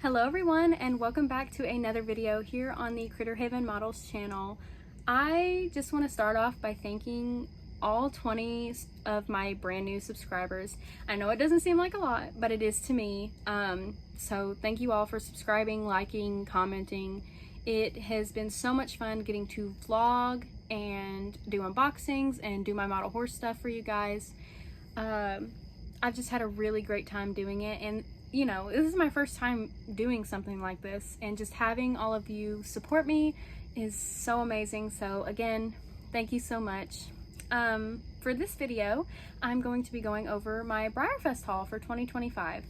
Hello everyone, and welcome back to another video here on the Critter Haven Models channel. I just want to start off by thanking all 20 of my brand new subscribers. I know it doesn't seem like a lot, but it is to me. So thank you all for subscribing, liking, commenting. It has been so much fun getting to vlog and do unboxings and do my model horse stuff for you guys. I've just had a really great time doing it, and you know, this is my first time doing something like this, and just having all of you support me is so amazing. So again, thank you so much. For this video, I'm going to be going over my BreyerFest haul for 2025.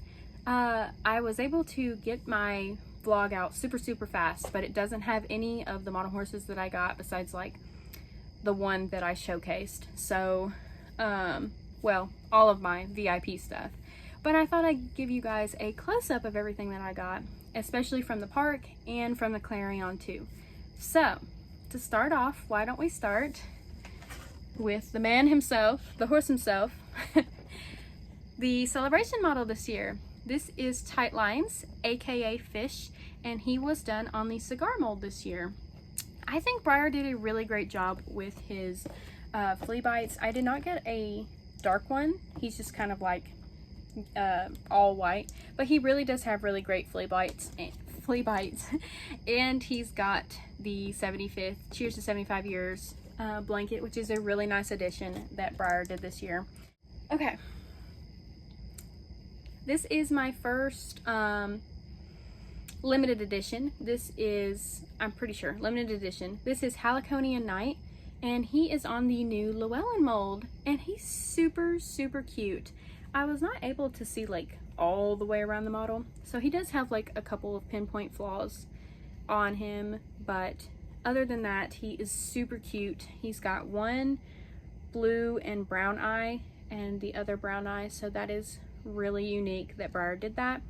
I was able to get my vlog out super fast, but it doesn't have any of the model horses that I got besides like the one that I showcased. So, well, all of my VIP stuff. But I thought I'd give you guys a close-up of everything that I got, especially from the park and from the Clarion too. So, to start off, why don't we start with the man himself, the horse himself, the celebration model this year. This is Tight Lines, aka Fish, and he was done on the cigar mold this year. I think Breyer did a really great job with his flea bites. I did not get a dark one. He's just kind of like all white, but he really does have really great flea bites and he's got the 75th Cheers to 75 Years blanket, which is a really nice addition that Breyer did this year. Okay, this is my first limited edition. This is, I'm pretty sure, limited edition. This is Haliconian Night, and he is on the new Llewellyn mold, and he's super cute. I was not able to see like all the way around the model, so he does have like a couple of pinpoint flaws on him, but other than that, he is super cute. He's got one blue and brown eye and the other brown eye, so that is really unique that Breyer did that.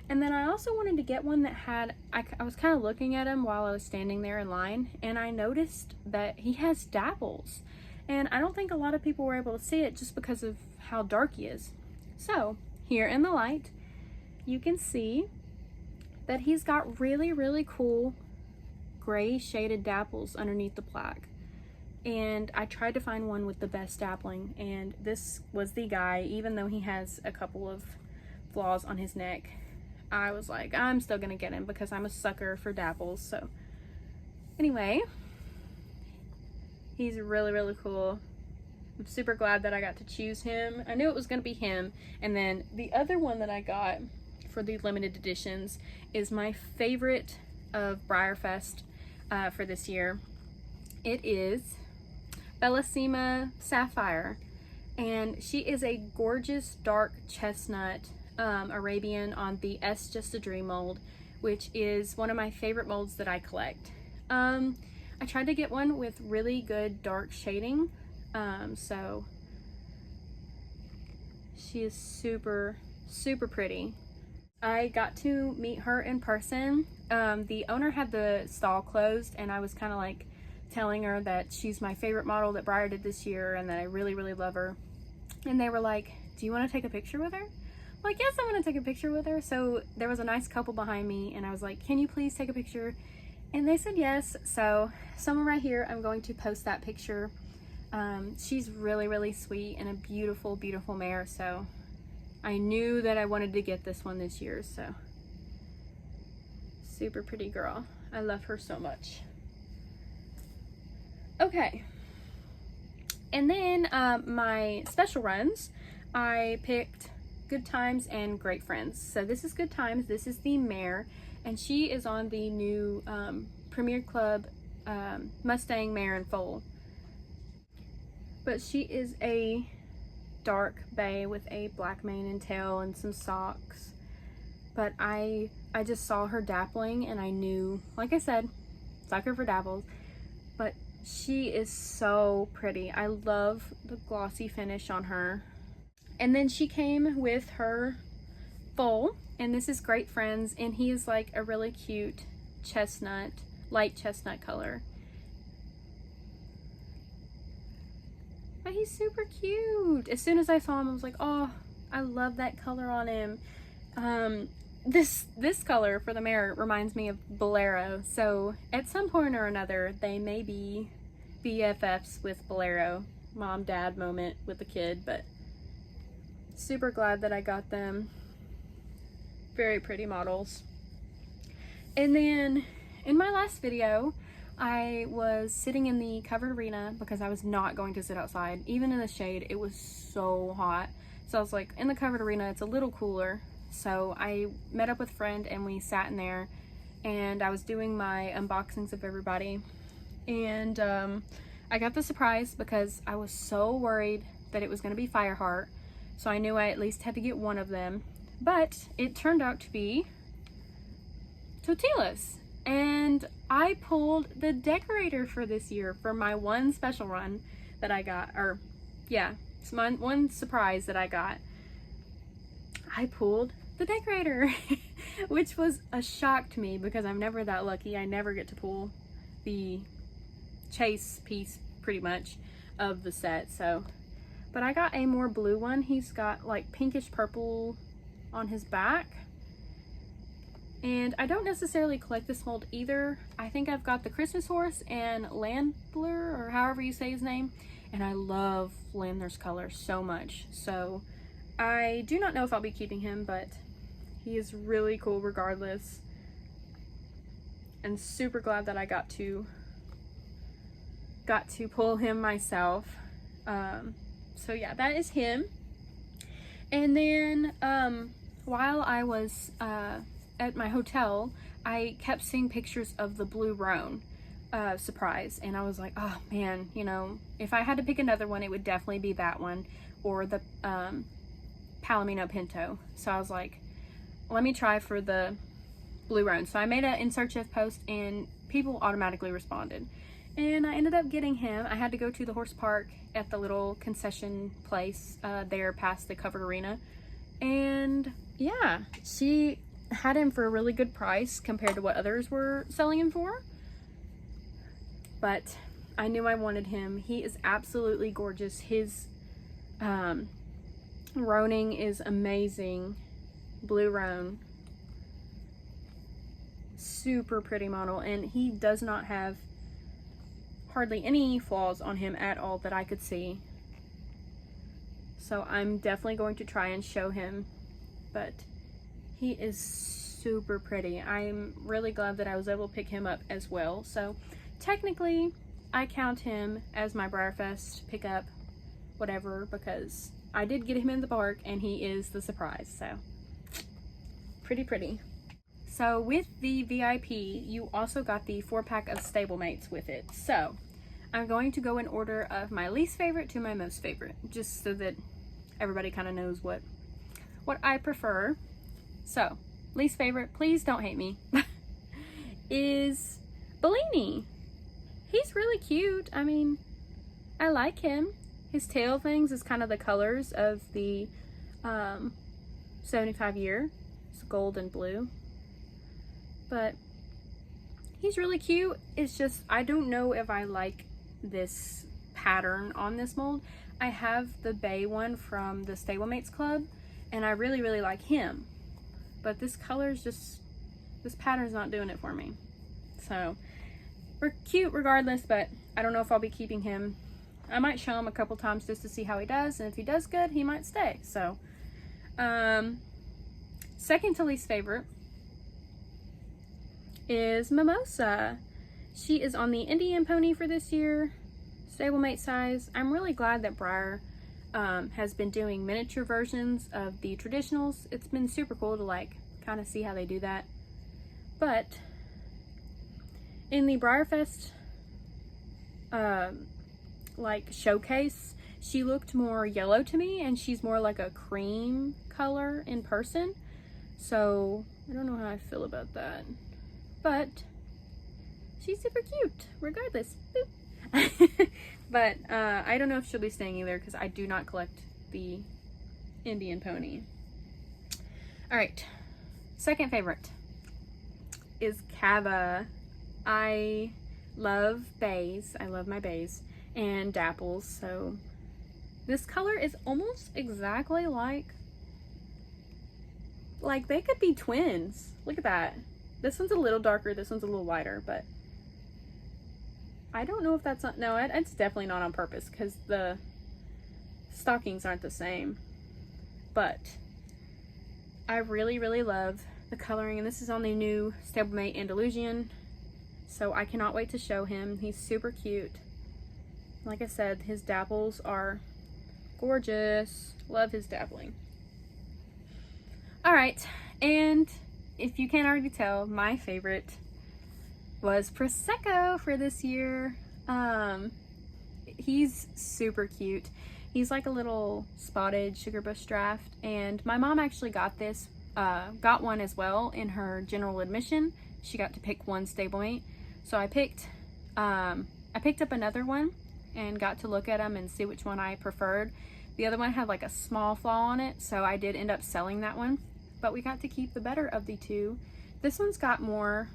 And then I also wanted to get one that had, I was kind of looking at him while I was standing there in line, and I noticed that he has dapples, and I don't think a lot of people were able to see it just because of how dark he is. So here in the light, you can see that he's got really cool gray shaded dapples underneath the plaque. And I tried to find one with the best dappling, and this was the guy. Even though he has a couple of flaws on his neck, I was like, I'm still gonna get him because I'm a sucker for dapples. So anyway, he's really cool. I'm super glad that I got to choose him. I knew it was going to be him. And then the other one that I got for the limited editions is my favorite of BreyerFest for this year. It is Bellissima Sapphire, and she is a gorgeous dark chestnut Arabian on the S Just a Dream mold, which is one of my favorite molds that I collect. I tried to get one with really good dark shading. So she is super pretty. I got to meet her in person. The owner had the stall closed, and I was kind of like telling her that she's my favorite model that Breyer did this year and that I really love her. And they were like, do you want to take a picture with her? I'm like, yes, I want to take a picture with her. So there was a nice couple behind me, and I was like, can you please take a picture? And they said yes. So somewhere right here, I'm going to post that picture. She's really sweet and a beautiful mare, so I knew that I wanted to get this one this year. So super pretty girl. I love her so much. Okay, and then my special runs, I picked Good Times and Great Friends. So this is Good Times. This is the mare, and she is on the new Premier Club Mustang mare and foal. But she is a dark bay with a black mane and tail and some socks. But I just saw her dappling, and I knew, like I said, sucker for dapples. But she is so pretty. I love the glossy finish on her. And then she came with her foal, and this is Great Friends, and he is like a really cute chestnut, light chestnut color. But he's super cute. As soon as I saw him, I was like, oh, I love that color on him. this color for the mare reminds me of Bolero, so at some point or another they may be BFFs with Bolero, mom dad moment with the kid, but super glad that I got them. Very pretty models. And then in my last video I was sitting in the covered arena because I was not going to sit outside. Even in the shade, it was so hot. So I was like, in the covered arena, it's a little cooler. So I met up with a friend and we sat in there, and I was doing my unboxings of everybody. And I got the surprise because I was so worried that it was going to be Fireheart. So I knew I at least had to get one of them. But it turned out to be Totilas. And I pulled the decorator for this year for my one special run that I got, or yeah, it's my one surprise that I got. I pulled the decorator, which was a shock to me because I'm never that lucky. I never get to pull the chase piece pretty much of the set. So, but I got a more blue one. He's got like pinkish purple on his back. And I don't necessarily collect this mold either. I think I've got the Christmas horse and Landler, or however you say his name. And I love Landler's color so much. So I do not know if I'll be keeping him, but he is really cool regardless. And super glad that I got to pull him myself. So yeah, that is him. And then while I was at my hotel, I kept seeing pictures of the Blue Roan surprise, and I was like, oh man, you know, if I had to pick another one, it would definitely be that one or the Palomino Pinto. So I was like, let me try for the Blue Roan. So I made an in search of post and people automatically responded, and I ended up getting him. I had to go to the horse park at the little concession place there past the covered arena, and yeah, she had him for a really good price compared to what others were selling him for. But I knew I wanted him. He is absolutely gorgeous. His roaning is amazing. Blue Roan. Super pretty model, and he does not have hardly any flaws on him at all that I could see. So I'm definitely going to try and show him, but he is super pretty. I'm really glad that I was able to pick him up as well. So technically I count him as my BreyerFest pickup, whatever, because I did get him in the park and he is the surprise. So pretty. So with the VIP, you also got the 4-pack of Stablemates with it. So I'm going to go in order of my least favorite to my most favorite, just so that everybody kind of knows what I prefer. So, least favorite, please don't hate me, is Bellini. He's really cute. I mean, I like him. His tail things is kind of the colors of the 75 year. It's gold and blue. But he's really cute. It's just, I don't know if I like this pattern on this mold. I have the bay one from the Stablemates Club, and I really like him. But this color's just, this pattern's not doing it for me. So, we're cute regardless, but I don't know if I'll be keeping him. I might show him a couple times just to see how he does, and if he does good, he might stay. So, second to least favorite is Mimosa. She is on the Indian pony for this year, stablemate size. I'm really glad that Breyer has been doing miniature versions of the traditionals. It's been super cool to like kind of see how they do that. But in the BreyerFest like showcase, she looked more yellow to me, and she's more like a cream color in person. So I don't know how I feel about that, but she's super cute regardless. But I don't know if she'll be staying either, because I do not collect the Indian pony. Alright, second favorite is Cava. I love bays. I love my bays and dapples. So this color is almost exactly like like they could be twins. Look at that. This one's a little darker, this one's a little lighter, but I don't know if that's not, no, it's definitely not on purpose because the stockings aren't the same. But I really, really love the coloring, and this is on the new Stablemate Andalusian, so I cannot wait to show him. He's super cute. Like I said, his dapples are gorgeous. Love his dappling. Alright, and if you can't already tell, my favorite was Prosecco for this year. He's super cute. He's like a little spotted sugar bush draft, and my mom actually got one as well in her general admission. She got to pick one stablemate, so I picked up another one and got to look at them and see which one I preferred. The other one had like a small flaw on it, so I did end up selling that one, but we got to keep the better of the two. This one's got more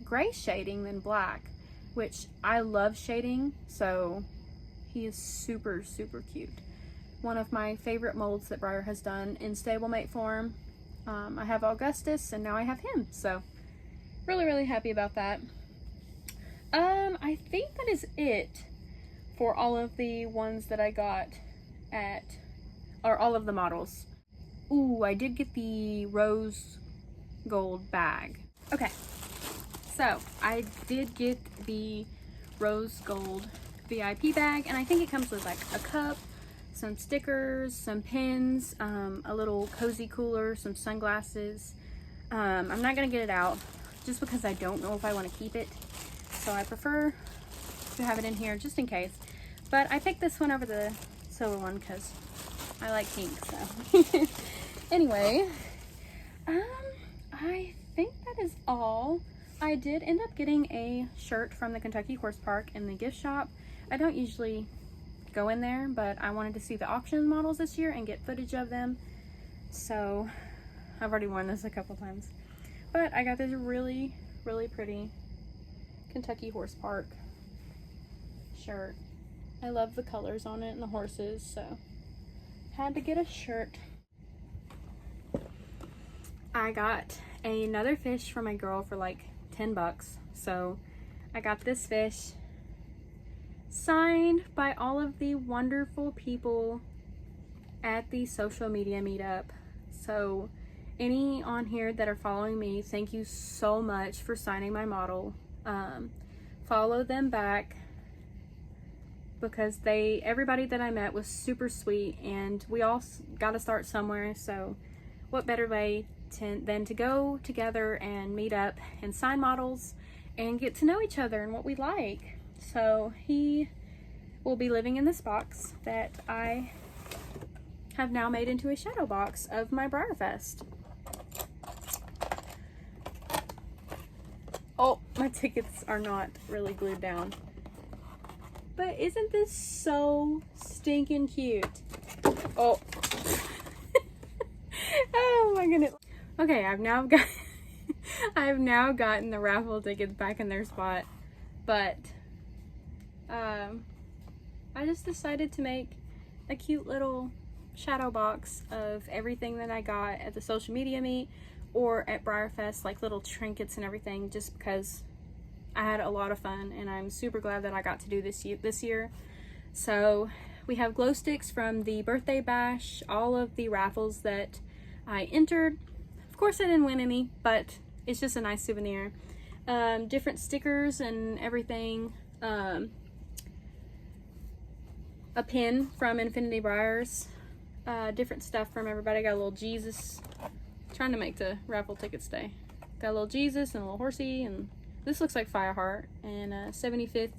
gray shading than black, which I love shading, so he is super, super cute. One of my favorite molds that Breyer has done in stablemate form. I have Augustus and now I have him, so really, really happy about that. I think that is it for all of the ones that I got or all of the models. Ooh, I did get the rose gold bag. Okay, so I did get the rose gold VIP bag, and I think it comes with like a cup, some stickers, some pins, a little cozy cooler, some sunglasses. I'm not gonna get it out just because I don't know if I want to keep it, so I prefer to have it in here just in case. But I picked this one over the silver one because I like pink, so anyway, I think that is all. I did end up getting a shirt from the Kentucky Horse Park in the gift shop. I don't usually go in there, but I wanted to see the auction models this year and get footage of them. So I've already worn this a couple times, but I got this really, really pretty Kentucky Horse Park shirt. I love the colors on it and the horses, so had to get a shirt. I got another fish from my girl for like 10 bucks. So I got this fish signed by all of the wonderful people at the social media meetup. So any on here that are following me, thank you so much for signing my model. Follow them back because everybody that I met was super sweet, and we all got to start somewhere. So what better way than to go together and meet up and sign models and get to know each other and what we like. So he will be living in this box that I have now made into a shadow box of my BreyerFest. Oh, my tickets are not really glued down. But isn't this so stinking cute? Oh. Oh my goodness. Okay, I've now gotten the raffle tickets back in their spot, but I just decided to make a cute little shadow box of everything that I got at the social media meet or at BreyerFest, like little trinkets and everything, just because I had a lot of fun and I'm super glad that I got to do this year. So we have glow sticks from the birthday bash, all of the raffles that I entered. Of course I didn't win any, but it's just a nice souvenir. Different stickers and everything. A pin from Infinity Breyers. Different stuff from everybody. Got a little Jesus. Trying to make the raffle ticket stay. Got a little Jesus and a little horsey, and this looks like Fireheart, and a 75th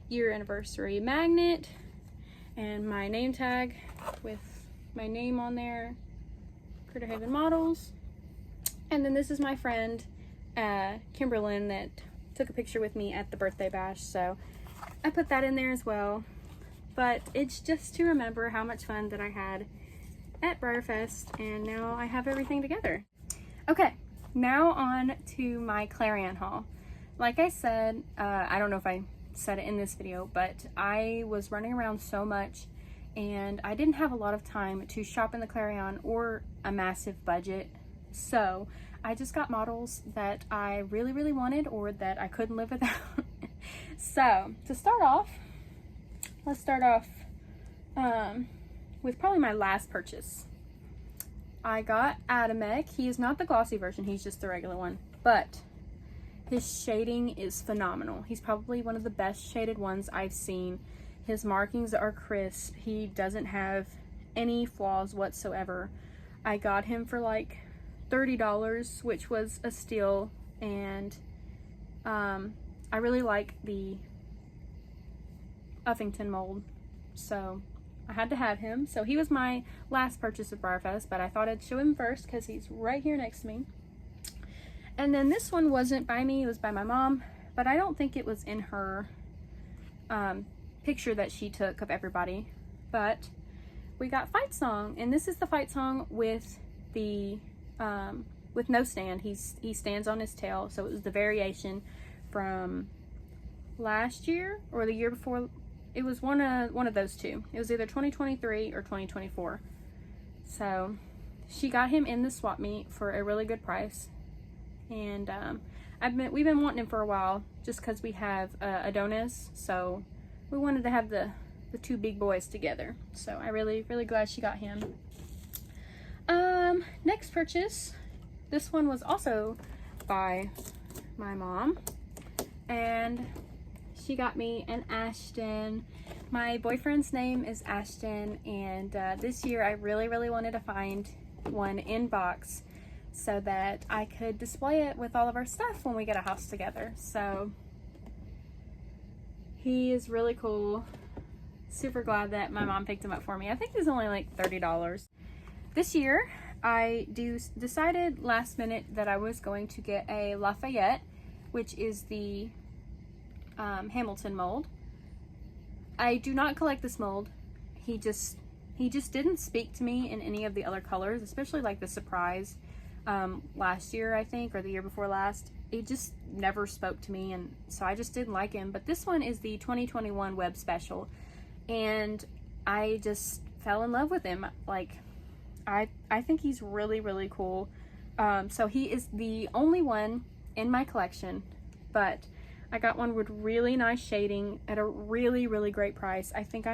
year anniversary magnet, and my name tag with my name on there, Critter Haven Models. And then this is my friend Kimberlyn that took a picture with me at the birthday bash, so I put that in there as well. But it's just to remember how much fun that I had at BreyerFest, and now I have everything together. Okay, now on to my Clarion haul. Like I said, I don't know if I said it in this video, but I was running around so much and I didn't have a lot of time to shop in the Clarion or a massive budget. So I just got models that I really, really wanted or that I couldn't live without. So to start off, let's start off with probably my last purchase. I got Adamek. He is not the glossy version, he's just the regular one, but his shading is phenomenal. He's probably one of the best shaded ones I've seen. His markings are crisp. He doesn't have any flaws whatsoever. I got him for like $30, which was a steal, and I really like the Uffington mold, so I had to have him. So he was my last purchase of BreyerFest, but I thought I'd show him first because he's right here next to me. And then this one wasn't by me, it was by my mom, but I don't think it was in her picture that she took of everybody. But we got Fight Song, and this is the Fight Song with the with no stand. He stands on his tail, so it was the variation from last year or the year before. It was one of those two. It was either 2023 or 2024. So she got him in the swap meet for a really good price. And we've been wanting him for a while just because we have Adonis, so we wanted to have the two big boys together. So I really glad she got him. Next purchase, this one was also by my mom, and she got me an Ashton. My boyfriend's name is Ashton, and this year I really wanted to find one in box so that I could display it with all of our stuff when we get a house together. So he is really cool. Super glad that my mom picked him up for me. I think he was only like $30. This year I decided last minute that I was going to get a Lafayette, which is the Hamilton mold. I do not collect this mold. He just didn't speak to me in any of the other colors, especially like the Surprise last year, I think, or the year before last. It just never spoke to me, and so I just didn't like him. But this one is the 2021 Web Special, and I just fell in love with him. Like, I think he's really cool. So he is the only one in my collection, but I got one with really nice shading at a really great price. I think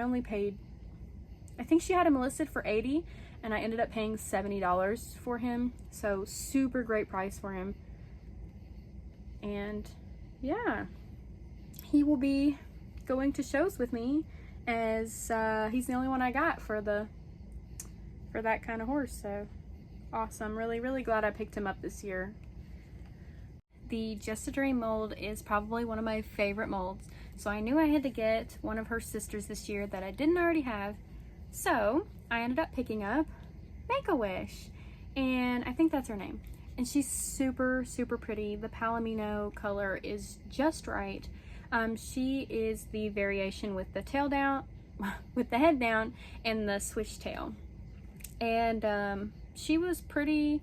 she had him listed for $80, and I ended up paying $70 for him. So super great price for him. And yeah, he will be going to shows with me, as he's the only one I got for that kind of horse. So awesome. Really glad I picked him up this year. The Just a Dream mold is probably one of my favorite molds, so I knew I had to get one of her sisters this year that I didn't already have. So I ended up picking up Make-A-Wish, and I think that's her name. And she's super pretty. The Palomino color is just right. She is the variation with the tail down, with the head down, and the swish tail. And she was pretty.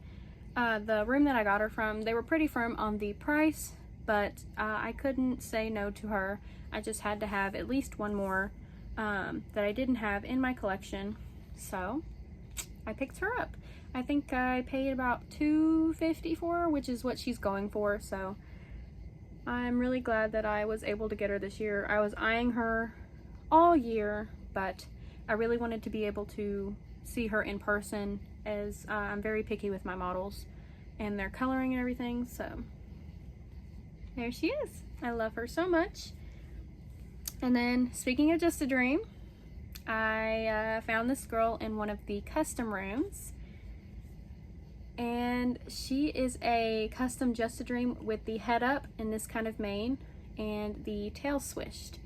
The room that I got her from, they were pretty firm on the price, but I couldn't say no to her. I just had to have at least one more that I didn't have in my collection, so I picked her up. I think I paid about $250 for her, which is what she's going for, so I'm really glad that I was able to get her this year. I was eyeing her all year, but I really wanted to be able to see her in person, as I'm very picky with my models and their coloring and everything. So there she is. I love her so much. And then, speaking of Just a Dream, I found this girl in one of the custom rooms, and she is a custom Just a Dream with the head up in this kind of mane and the tail swished.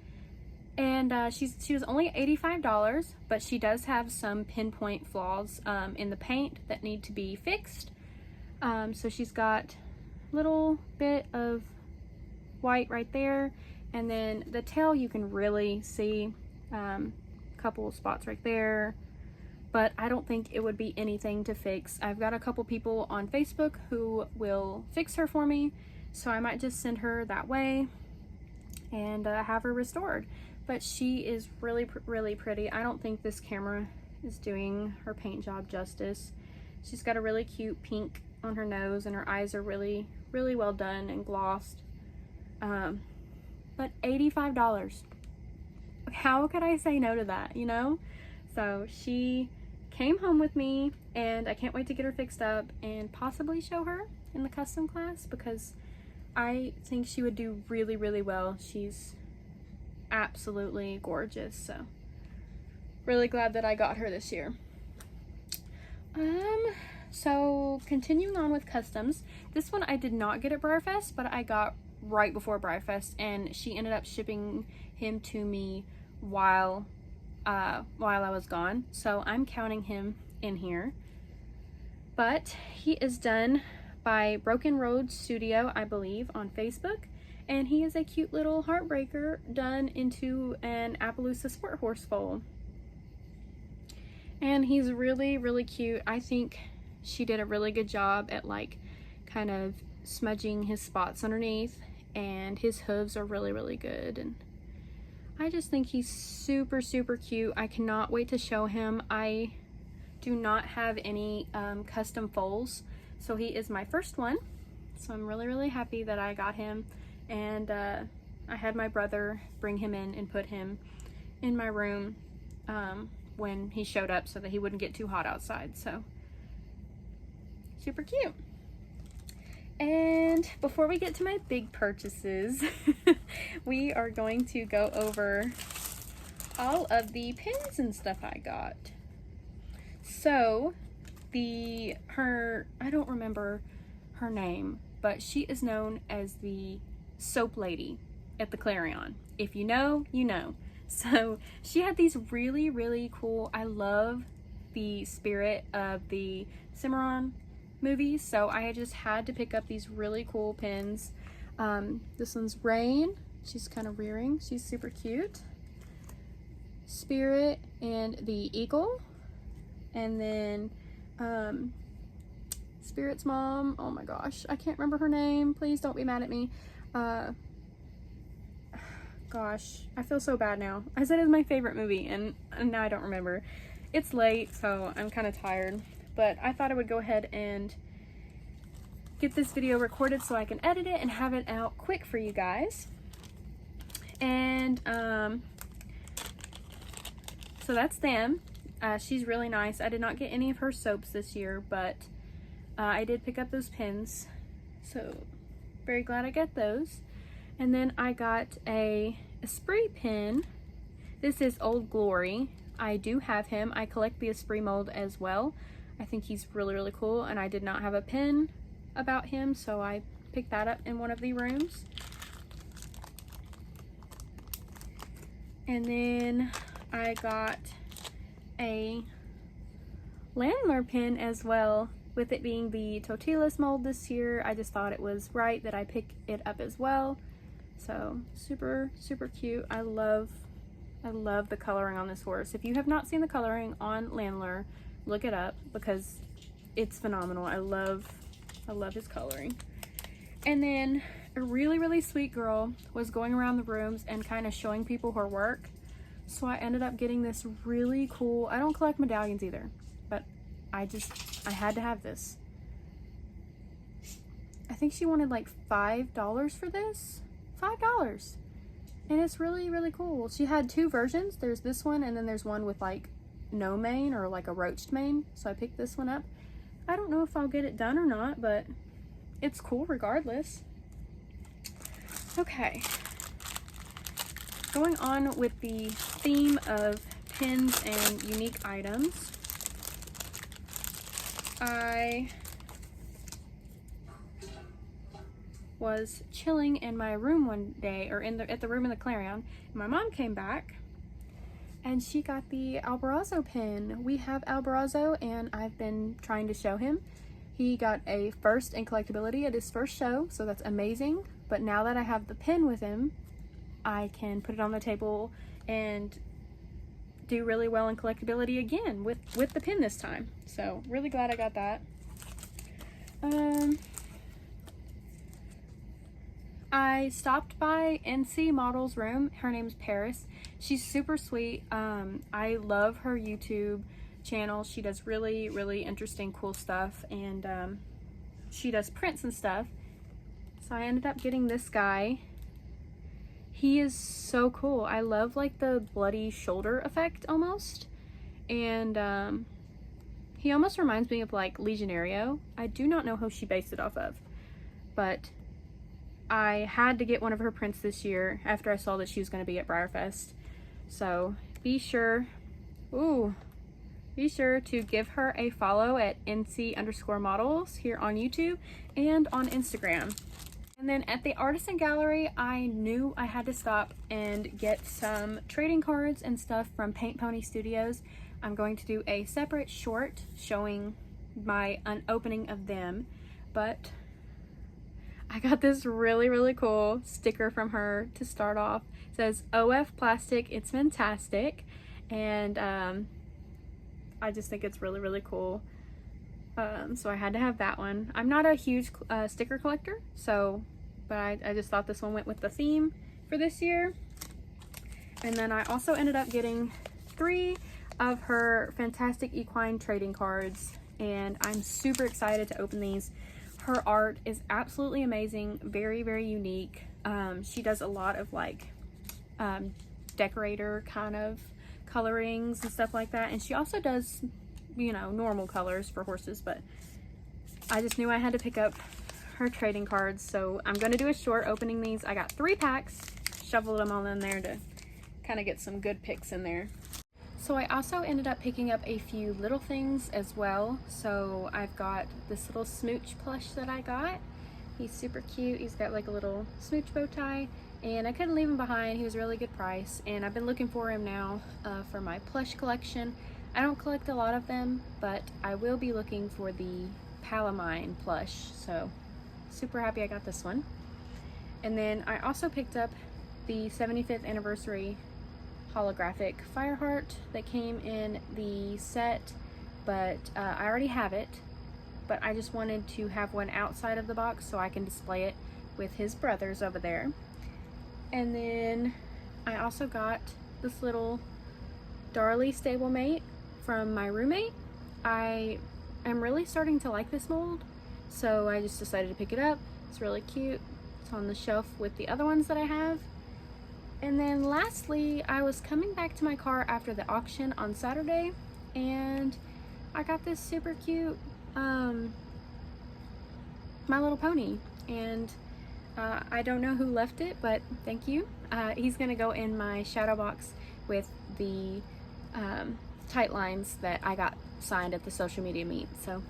And she was only $85, but she does have some pinpoint flaws in the paint that need to be fixed. So she's got a little bit of white right there, and then the tail you can really see a couple of spots right there, but I don't think it would be anything to fix. I've got a couple people on Facebook who will fix her for me, so I might just send her that way and have her restored. But she is really pretty. I don't think this camera is doing her paint job justice. She's got a really cute pink on her nose, and her eyes are really, really well done and glossed. But $85. How could I say no to that, you know? So she came home with me, and I can't wait to get her fixed up and possibly show her in the custom class, because I think she would do really, really well. She's absolutely gorgeous, so really glad that I got her this year. So continuing on with customs, this one I did not get at BreyerFest, but I got right before BreyerFest, and she ended up shipping him to me while I was gone, so I'm counting him in here. But he is done by Broken Road Studio, I believe, on Facebook, and he is a cute little heartbreaker done into an Appaloosa sport horse foal. And he's really, really cute. I think she did a really good job at like kind of smudging his spots underneath, and his hooves are really, really good, and I just think he's super, super cute. I cannot wait to show him. I do not have any custom foals, so he is my first one, so I'm really, really happy that I got him. And I had my brother bring him in and put him in my room when he showed up, so that he wouldn't get too hot outside. So super cute. And before we get to my big purchases, we are going to go over all of the pins and stuff I got. So I don't remember her name, but she is known as the soap lady at the Clarion. If you know, you know. So she had these really, really cool, I love the spirit of the Cimarron movies, so I just had to pick up these really cool pins. This one's Rain. She's kind of rearing. She's super cute. Spirit and the Eagle. And then Spirit's mom. Oh my gosh, I can't remember her name. Please don't be mad at me. Gosh, I feel so bad now. I said it was my favorite movie, and now I don't remember. It's late, so I'm kind of tired. But I thought I would go ahead and get this video recorded so I can edit it and have it out quick for you guys. And so that's them. She's really nice. I did not get any of her soaps this year, but I did pick up those pins, so very glad I got those. And then I got a Esprit pin. This is Old Glory. I do have him. I collect the Esprit mold as well. I think he's really, really cool, and I did not have a pin about him, so I picked that up in one of the rooms. And then I got a Landler pin as well, with it being the Totilas mold this year. I just thought it was right that I pick it up as well. So super, super cute. I love the coloring on this horse. If you have not seen the coloring on Landler, look it up, because it's phenomenal. I love his coloring. And then a really, really sweet girl was going around the rooms and kind of showing people her work. So I ended up getting this really cool, I don't collect medallions either, but I had to have this. I think she wanted like $5 for this. $5. And it's really, really cool. She had two versions. There's this one, and then there's one with like no mane, or like a roached mane. So I picked this one up. I don't know if I'll get it done or not, but it's cool regardless. Okay. Going on with the theme of pins and unique items, I was chilling in my room one day, or at the room in the Clarion, and my mom came back and she got the Alborazo pin. We have Alborazo, and I've been trying to show him. He got a first in collectability at his first show, so that's amazing. But now that I have the pin with him, I can put it on the table and do really well in collectability again with the pin this time. So really glad I got that. I stopped by NC Model's room. Her name's Paris. She's super sweet. I love her YouTube channel. She does really, really interesting, cool stuff. And she does prints and stuff. So I ended up getting this guy. He is so cool. I love like the bloody shoulder effect almost. And he almost reminds me of like Legionario. I do not know who she based it off of, but I had to get one of her prints this year after I saw that she was going to be at BreyerFest. So be sure to give her a follow at NC_models here on YouTube and on Instagram. And then at the Artisan Gallery, I knew I had to stop and get some trading cards and stuff from Paint Pony Studios. I'm going to do a separate short showing my unopening of them, but I got this really cool sticker from her to start off. It says, "OF Plastic, it's fantastic." And I just think it's really cool. So I had to have that one. I'm not a huge sticker collector, but I just thought this one went with the theme for this year. And then I also ended up getting 3 of her fantastic equine trading cards, and I'm super excited to open these. Her art is absolutely amazing, very unique. She does a lot of like decorator kind of colorings and stuff like that, and she also does, you know, normal colors for horses, but I just knew I had to pick up her trading cards, so I'm going to do a short opening these. I got 3 packs, shoveled them all in there to kind of get some good picks in there. So I also ended up picking up a few little things as well. So I've got this little smooch plush that I got. He's super cute. He's got like a little smooch bow tie, and I couldn't leave him behind. He was a really good price, and I've been looking for him now for my plush collection. I don't collect a lot of them, but I will be looking for the Palamine plush, so super happy I got this one. And then I also picked up the 75th anniversary holographic Fireheart that came in the set, but I already have it, but I just wanted to have one outside of the box so I can display it with his brothers over there. And then I also got this little Darley Stablemate from my roommate. I am really starting to like this mold, so I just decided to pick it up. It's really cute. It's on the shelf with the other ones that I have. And then lastly, I was coming back to my car after the auction on Saturday, and I got this super cute My Little Pony, and I don't know who left it, but thank you. He's gonna go in my shadow box with the tight lines that I got signed at the social media meet, so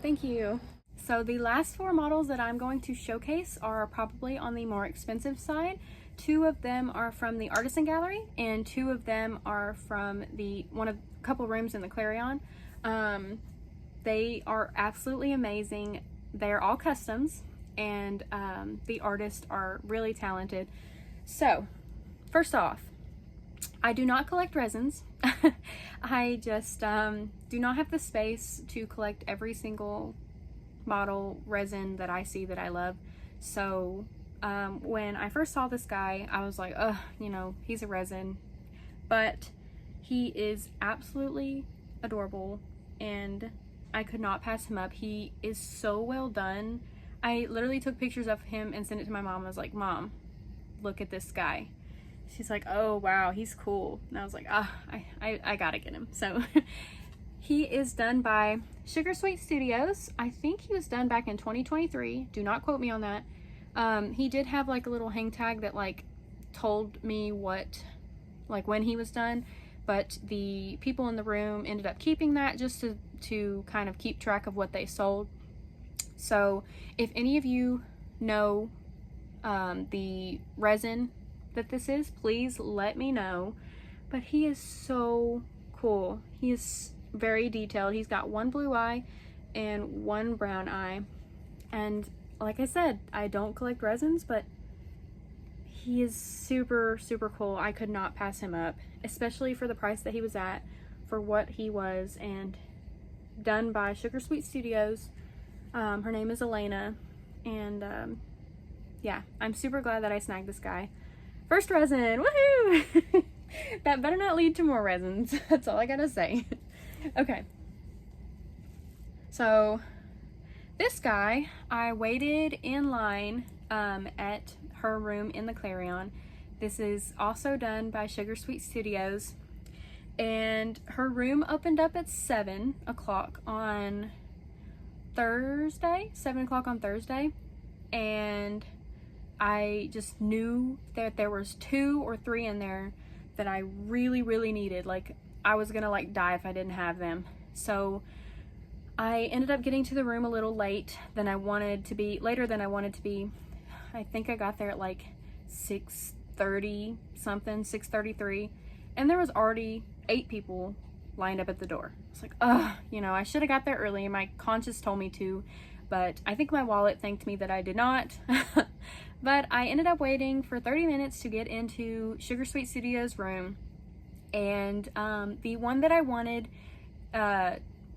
thank you. So the last 4 models that I'm going to showcase are probably on the more expensive side. 2 of them are from the Artisan Gallery, and 2 of them are from a couple rooms in the Clarion. They are absolutely amazing. They're all customs, and the artists are really talented. So first off, I do not collect resins. I just do not have the space to collect every single model resin that I see that I love. So when I first saw this guy, I was like, ugh, you know, he's a resin, but he is absolutely adorable, and I could not pass him up. He is so well done. I literally took pictures of him and sent it to my mom. I was like, Mom, look at this guy. She's like, oh wow, he's cool. And I was like, I gotta get him. So he is done by Sugar Sweet Studios. I think he was done back in 2023. Do not quote me on that. He did have like a little hang tag that like told me when he was done, but the people in the room ended up keeping that just to kind of keep track of what they sold. So if any of you know the resin that this is, please let me know. But he is so cool. He is very detailed. He's got 1 blue eye and 1 brown eye, and like I said, I don't collect resins, but he is super cool. I could not pass him up, especially for the price that he was at, for what he was, and done by Sugar Sweet Studios. Her name is Elena, and yeah, I'm super glad that I snagged this guy. First resin, woohoo! That better not lead to more resins. That's all I gotta say. Okay, so this guy, I waited in line at her room in the Clarion. This is also done by Sugar Sweet Studios. And her room opened up at 7 o'clock on Thursday, 7 o'clock on Thursday. And I just knew that there was 2 or 3 in there that I really, really needed. Like, I was gonna like die if I didn't have them. So I ended up getting to the room a little later than I wanted to be. I think I got there at like 6:30 something, 6:33, and there was already 8 people lined up at the door. It's like, you know, I should have got there early. My conscience told me to, but I think my wallet thanked me that I did not. But I ended up waiting for 30 minutes to get into Sugar Sweet Studios' room, and the one that I wanted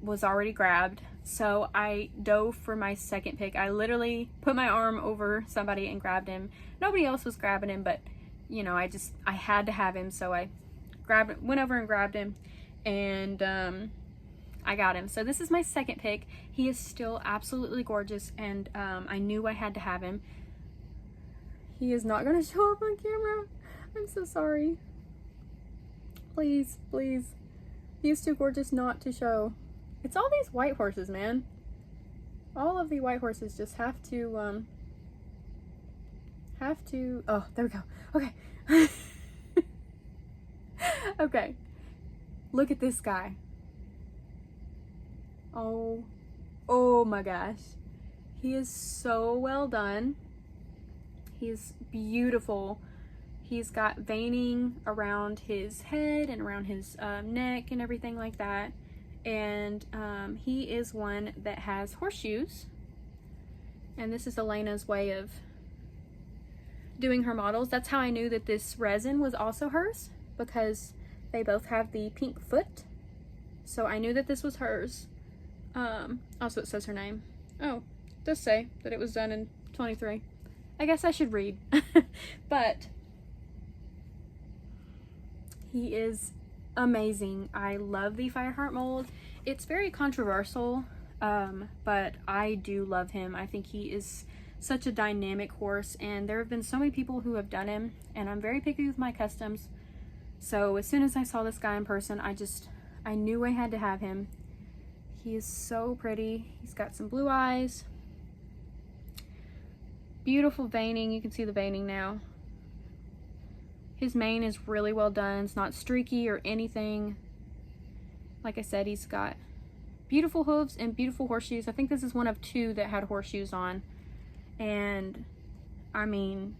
was already grabbed, so I dove for my second pick. I literally put my arm over somebody and grabbed him. Nobody else was grabbing him, but you know, I had to have him, so I went over and grabbed him, and I got him. So this is my second pick. He is still absolutely gorgeous, and I knew I had to have him. He is not going to show up on camera. I'm so sorry. Please, please. He is too gorgeous not to show. It's all these white horses, man. All of the white horses just have to, oh, there we go. Okay. Okay. Look at this guy. Oh my gosh. He is so well done. He's beautiful. He's got veining around his head and around his neck and everything like that. And he is one that has horseshoes. And this is Elena's way of doing her models. That's how I knew that this resin was also hers, because they both have the pink foot. So I knew that this was hers. Also, it says her name. Oh, it does say that it was done in 23. I guess I should read. But he is amazing. I love the Fireheart mold. It's very controversial, but I do love him. I think he is such a dynamic horse, and there have been so many people who have done him, and I'm very picky with my customs. So as soon as I saw this guy in person, I knew I had to have him. He is so pretty. He's got some blue eyes. Beautiful veining. You can see the veining now. His mane is really well done. It's not streaky or anything. Like I said, he's got beautiful hooves and beautiful horseshoes. I think this is one of 2 that had horseshoes on. And I mean,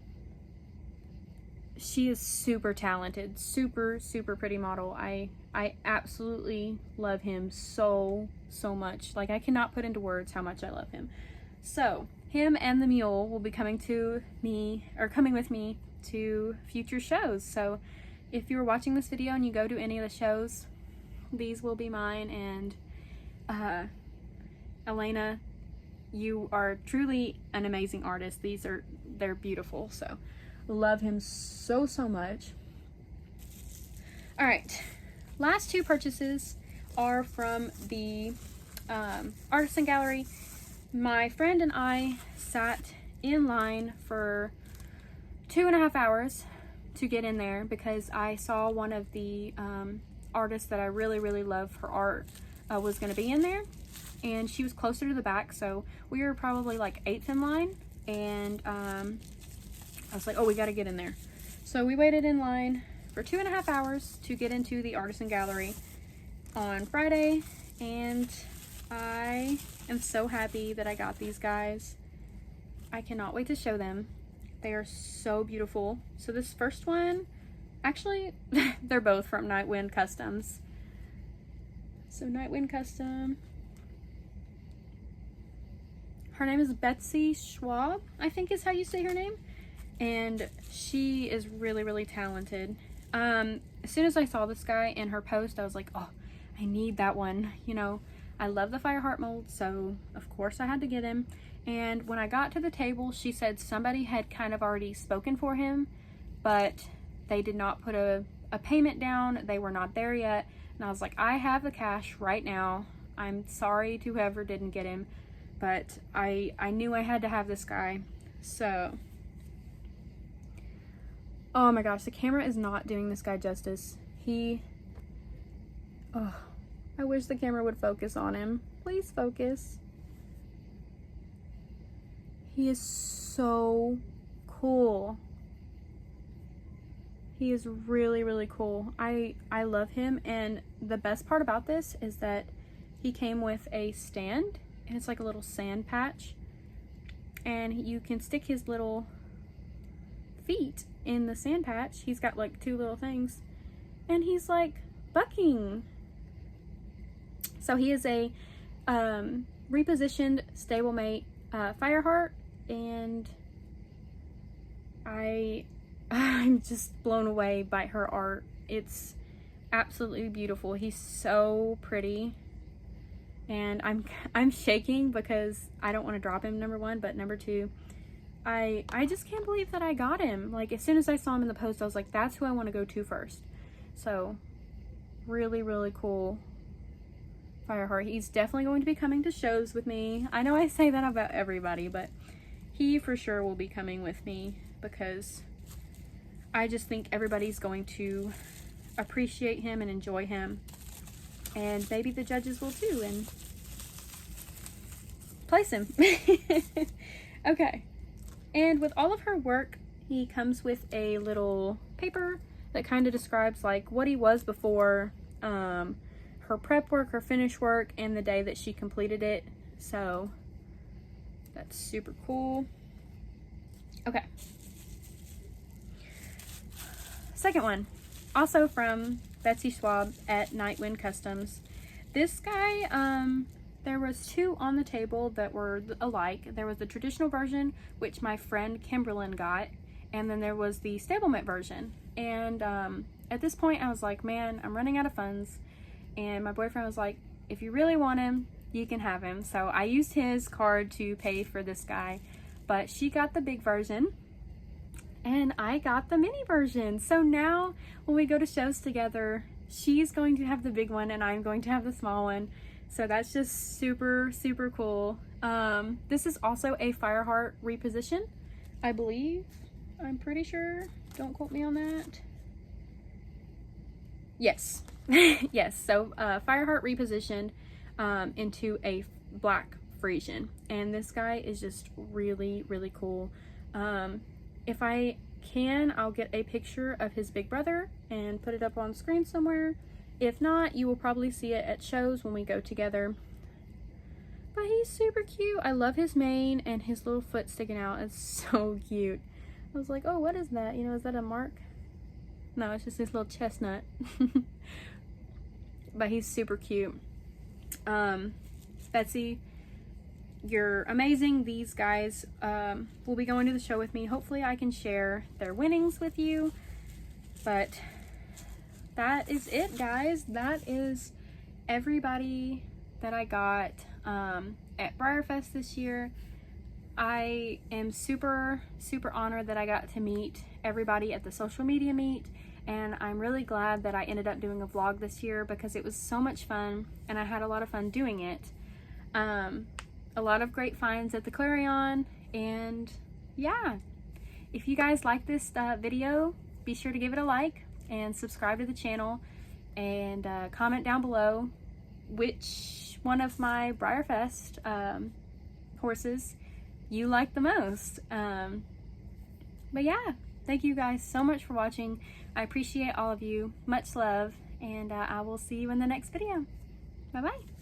she is super talented. Super, super pretty model. I absolutely love him so much. Like, I cannot put into words how much I love him. So him and the mule will be coming with me to future shows. So if you're watching this video and you go to any of the shows, these will be mine. And Elena, you are truly an amazing artist. They're beautiful. So love him so much. All right, last 2 purchases are from the Artisan Gallery. My friend and I sat in line for 2.5 hours to get in there, because I saw one of the artists that I really love her art was going to be in there, and she was closer to the back, so we were probably like 8th in line. And I was like, oh, we got to get in there. So we waited in line for 2.5 hours to get into the Artisan Gallery on Friday, and I am so happy that I got these guys. I cannot wait to show them. They are so beautiful. So this first one, actually, they're both from Nightwind Customs. So Nightwind Custom. Her name is Betsy Schwab, I think is how you say her name. And she is really talented. As soon as I saw this guy in her post, I was like, oh, I need that one. You know, I love the Fireheart mold, so of course I had to get him. And when I got to the table, she said somebody had kind of already spoken for him, but they did not put a payment down. They were not there yet. And I was like, I have the cash right now. I'm sorry to whoever didn't get him, but I knew I had to have this guy. So, oh my gosh, the camera is not doing this guy justice. Oh, I wish the camera would focus on him. Please focus. He is so cool. He is really, really cool. I love him, and the best part about this is that he came with a stand, and it's like a little sand patch, and you can stick his little feet in the sand patch. He's got like 2 little things, and he's like bucking. So he is a repositioned stablemate Fireheart, and I'm just blown away by her art. It's absolutely beautiful. He's so pretty, and I'm shaking because I don't want to drop him, number 1, but number 2, I just can't believe that I got him. Like, as soon as I saw him in the post, I was like, that's who I want to go to first. So really, really cool Fireheart. He's definitely going to be coming to shows with me. I know I say that about everybody, but he for sure will be coming with me, because I just think everybody's going to appreciate him and enjoy him, and maybe the judges will too, and place him. Okay, and with all of her work, he comes with a little paper that kind of describes like what he was before, her prep work, her finish work, and the day that she completed it. So that's super cool. Okay. Second one, also from Betsy Schwab at Nightwind Customs. This guy, there was 2 on the table that were alike. There was the traditional version, which my friend Kimberlyn got, and then there was the stablemate version. And at this point, I was like, man, I'm running out of funds. And my boyfriend was like, if you really want him, you can have him. So I used his card to pay for this guy, but she got the big version and I got the mini version. So now when we go to shows together, she's going to have the big one and I'm going to have the small one. So that's just super, super cool. This is also a Fireheart reposition, I believe. I'm pretty sure. Don't quote me on that. Yes. Yes, so Fireheart repositioned into a black Frisian, and this guy is just really, really cool. If I can, I'll get a picture of his big brother and put it up on screen somewhere. If not, you will probably see it at shows when we go together. But he's super cute. I love his mane and his little foot sticking out. It's so cute. I was like, oh, what is that? You know, is that a mark? No, it's just this little chestnut. But he's super cute. Betsy, you're amazing. These guys will be going to the show with me. Hopefully I can share their winnings with you. But that is it, guys. That is everybody that I got at BreyerFest this year. I am super, super honored that I got to meet everybody at the social media meet. And I'm really glad that I ended up doing a vlog this year because it was so much fun and I had a lot of fun doing it. A lot of great finds at the Clarion, and yeah, if you guys like this video, be sure to give it a like and subscribe to the channel, and comment down below which one of my BreyerFest horses you like the most. But yeah, thank you guys so much for watching. I appreciate all of you. Much love, and I will see you in the next video. Bye-bye.